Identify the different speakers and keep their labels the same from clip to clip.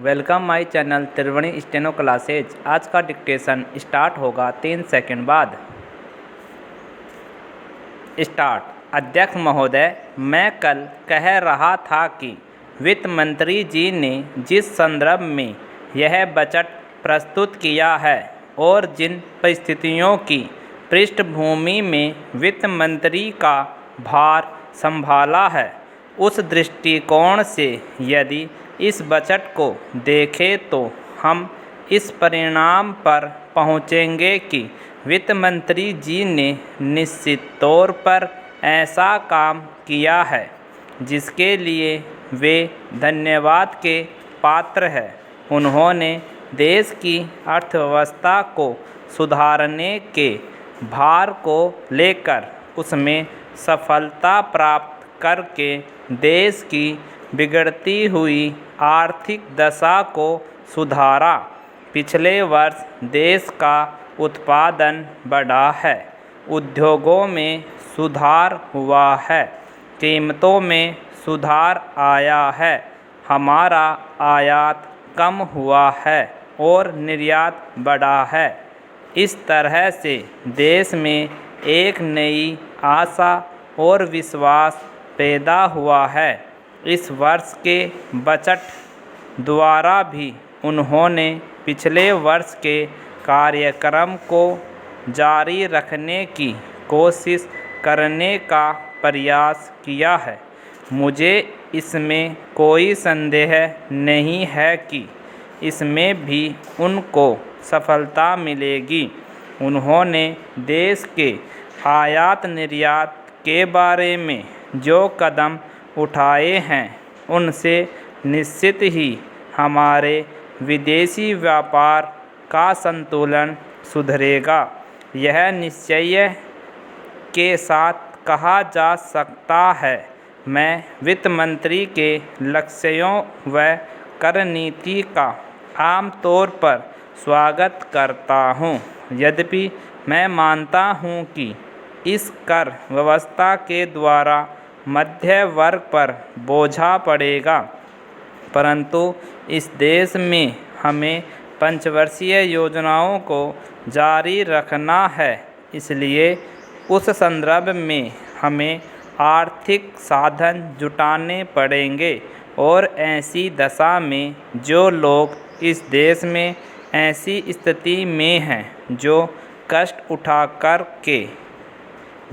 Speaker 1: Welcome my channel Triveni steno classes. आज का dictation start होगा 3 सेकंड बाद। स्टार्ट। अध्यक्ष महोदय, मैं कल कह रहा था कि वित्त मंत्री जी ने जिस संदर्भ में यह बजट प्रस्तुत किया है और जिन परिस्थितियों की पृष्ठभूमि में वित्त मंत्री का भार संभाला है, उस दृष्टिकोण से यदि इस बजट को देखें तो हम इस परिणाम पर पहुंचेंगे कि वित्त मंत्री जी ने निश्चित तौर पर ऐसा काम किया है जिसके लिए वे धन्यवाद के पात्र हैं। उन्होंने देश की अर्थव्यवस्था को सुधारने के भार को लेकर उसमें सफलता प्राप्त करके देश की बिगड़ती हुई आर्थिक दशा को सुधारा। पिछले वर्ष देश का उत्पादन बढ़ा है, उद्योगों में सुधार हुआ है, कीमतों में सुधार आया है, हमारा आयात कम हुआ है और निर्यात बढ़ा है। इस तरह से देश में एक नई आशा और विश्वास पैदा हुआ है। इस वर्ष के बजट द्वारा भी उन्होंने पिछले वर्ष के कार्यक्रम को जारी रखने की कोशिश करने का प्रयास किया है। मुझे इसमें कोई संदेह नहीं है कि इसमें भी उनको सफलता मिलेगी। उन्होंने देश के आयात निर्यात के बारे में जो कदम उठाए हैं, उनसे निश्चित ही हमारे विदेशी व्यापार का संतुलन सुधरेगा। यह निश्चय के साथ कहा जा सकता है, मैं वित्त मंत्री के लक्ष्यों व कर नीति का आमतौर पर स्वागत करता हूं। यद्यपि मैं मानता हूं कि इस कर व्यवस्था के द्वारा मध्य वर्ग पर बोझा पड़ेगा, परंतु इस देश में हमें पंचवर्षीय योजनाओं को जारी रखना है। इसलिए उस संदर्भ में हमें आर्थिक साधन जुटाने पड़ेंगे और ऐसी दशा में जो लोग इस देश में ऐसी स्थिति में हैं जो कष्ट उठा कर के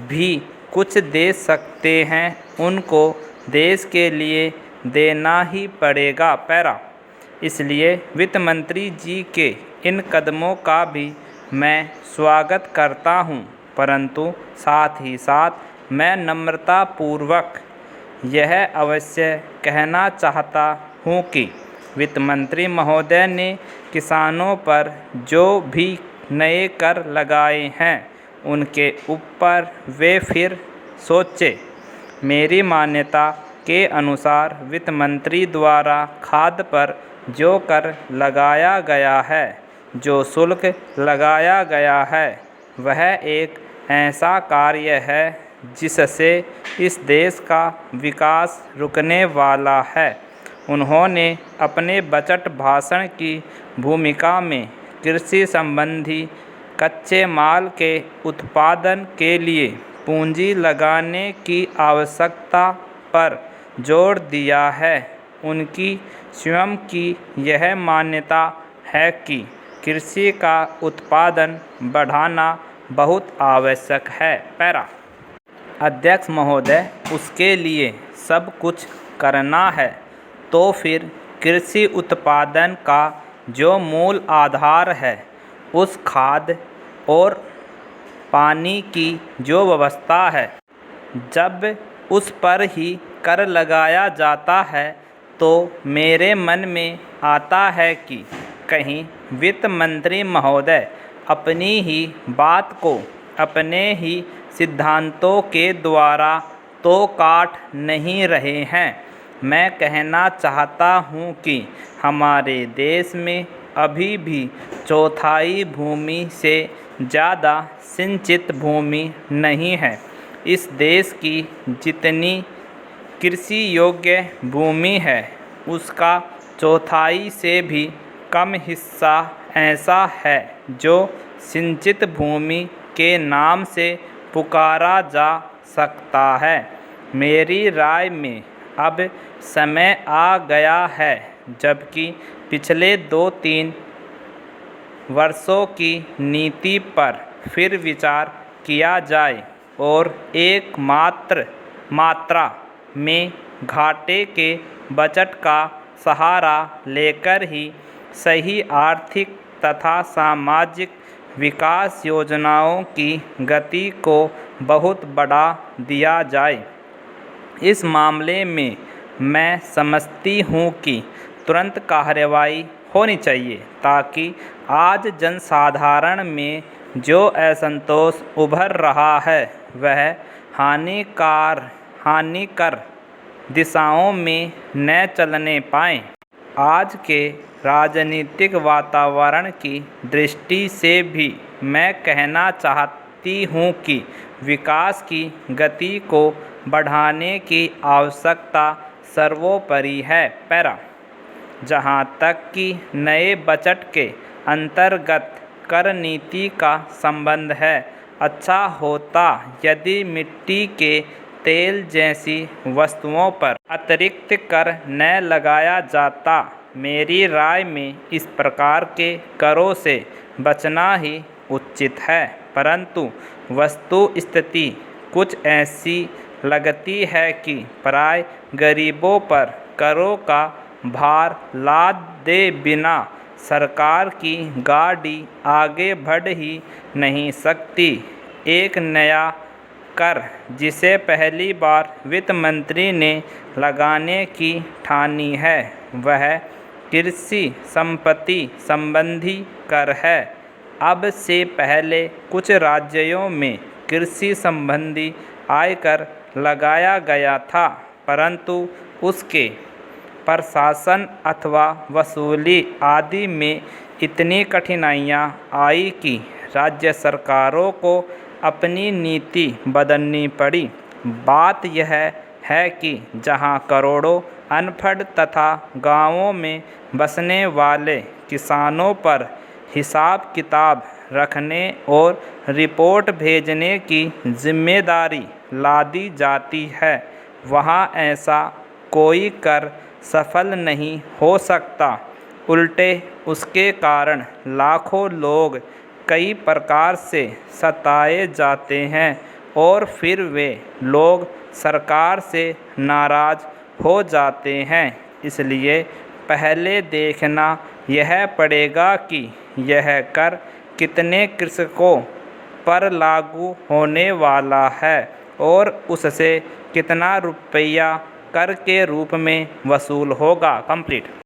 Speaker 1: भी कुछ दे सकते हैं, उनको देश के लिए देना ही पड़ेगा। पैरा। इसलिए वित्त मंत्री जी के इन कदमों का भी मैं स्वागत करता हूं, परंतु साथ ही साथ मैं नम्रतापूर्वक यह अवश्य कहना चाहता हूं कि वित्त मंत्री महोदय ने किसानों पर जो भी नए कर लगाए हैं, उनके ऊपर वे फिर सोचे। मेरी मान्यता के अनुसार वित्त मंत्री द्वारा खाद पर जो कर लगाया गया है, जो शुल्क लगाया गया है, वह एक ऐसा कार्य है जिससे इस देश का विकास रुकने वाला है। उन्होंने अपने बजट भाषण की भूमिका में कृषि संबंधी कच्चे माल के उत्पादन के लिए पूंजी लगाने की आवश्यकता पर जोर दिया है। उनकी स्वयं की यह मान्यता है कि कृषि का उत्पादन बढ़ाना बहुत आवश्यक है। पैरा। अध्यक्ष महोदय, उसके लिए सब कुछ करना है तो फिर कृषि उत्पादन का जो मूल आधार है, उस खाद और पानी की जो व्यवस्था है, जब उस पर ही कर लगाया जाता है तो मेरे मन में आता है कि कहीं वित्त मंत्री महोदय अपनी ही बात को अपने ही सिद्धांतों के द्वारा तो काट नहीं रहे हैं। मैं कहना चाहता हूँ कि हमारे देश में अभी भी चौथाई भूमि से ज़्यादा सिंचित भूमि नहीं है। इस देश की जितनी कृषि योग्य भूमि है, उसका चौथाई से भी कम हिस्सा ऐसा है जो सिंचित भूमि के नाम से पुकारा जा सकता है। मेरी राय में अब समय आ गया है जबकि पिछले 2-3 वर्षों की नीति पर फिर विचार किया जाए और एक मात्रा में घाटे के बजट का सहारा लेकर ही सही आर्थिक तथा सामाजिक विकास योजनाओं की गति को बहुत बढ़ा दिया जाए। इस मामले में मैं समझती हूँ कि तुरंत कार्रवाई होनी चाहिए ताकि आज जनसाधारण में जो असंतोष उभर रहा है वह हानिकर दिशाओं में न चलने पाए। आज के राजनीतिक वातावरण की दृष्टि से भी मैं कहना चाहती हूँ कि विकास की गति को बढ़ाने की आवश्यकता सर्वोपरि है। जहाँ तक कि नए बजट के अंतर्गत कर नीति का संबंध है, अच्छा होता यदि मिट्टी के तेल जैसी वस्तुओं पर अतिरिक्त कर न लगाया जाता। मेरी राय में इस प्रकार के करों से बचना ही उचित है, परंतु वस्तुस्थिति कुछ ऐसी लगती है कि प्राय गरीबों पर करों का भार लाद दे बिना सरकार की गाड़ी आगे बढ़ ही नहीं सकती। एक नया कर जिसे पहली बार वित्त मंत्री ने लगाने की ठानी है वह कृषि संपत्ति संबंधी कर है। अब से पहले कुछ राज्यों में कृषि संबंधी आयकर लगाया गया था, परंतु उसके प्रशासन अथवा वसूली आदि में इतनी कठिनाइयाँ आई कि राज्य सरकारों को अपनी नीति बदलनी पड़ी। बात यह है कि जहां करोड़ों अनपढ़ तथा गांवों में बसने वाले किसानों पर हिसाब किताब रखने और रिपोर्ट भेजने की जिम्मेदारी लादी जाती है, वहां ऐसा कोई कर सफल नहीं हो सकता। उल्टे उसके कारण लाखों लोग कई प्रकार से सताए जाते हैं और फिर वे लोग सरकार से नाराज़ हो जाते हैं। इसलिए पहले देखना यह पड़ेगा कि यह कर कितने कृषकों पर लागू होने वाला है और उससे कितना रुपया कर के रूप में वसूल होगा। कंप्लीट।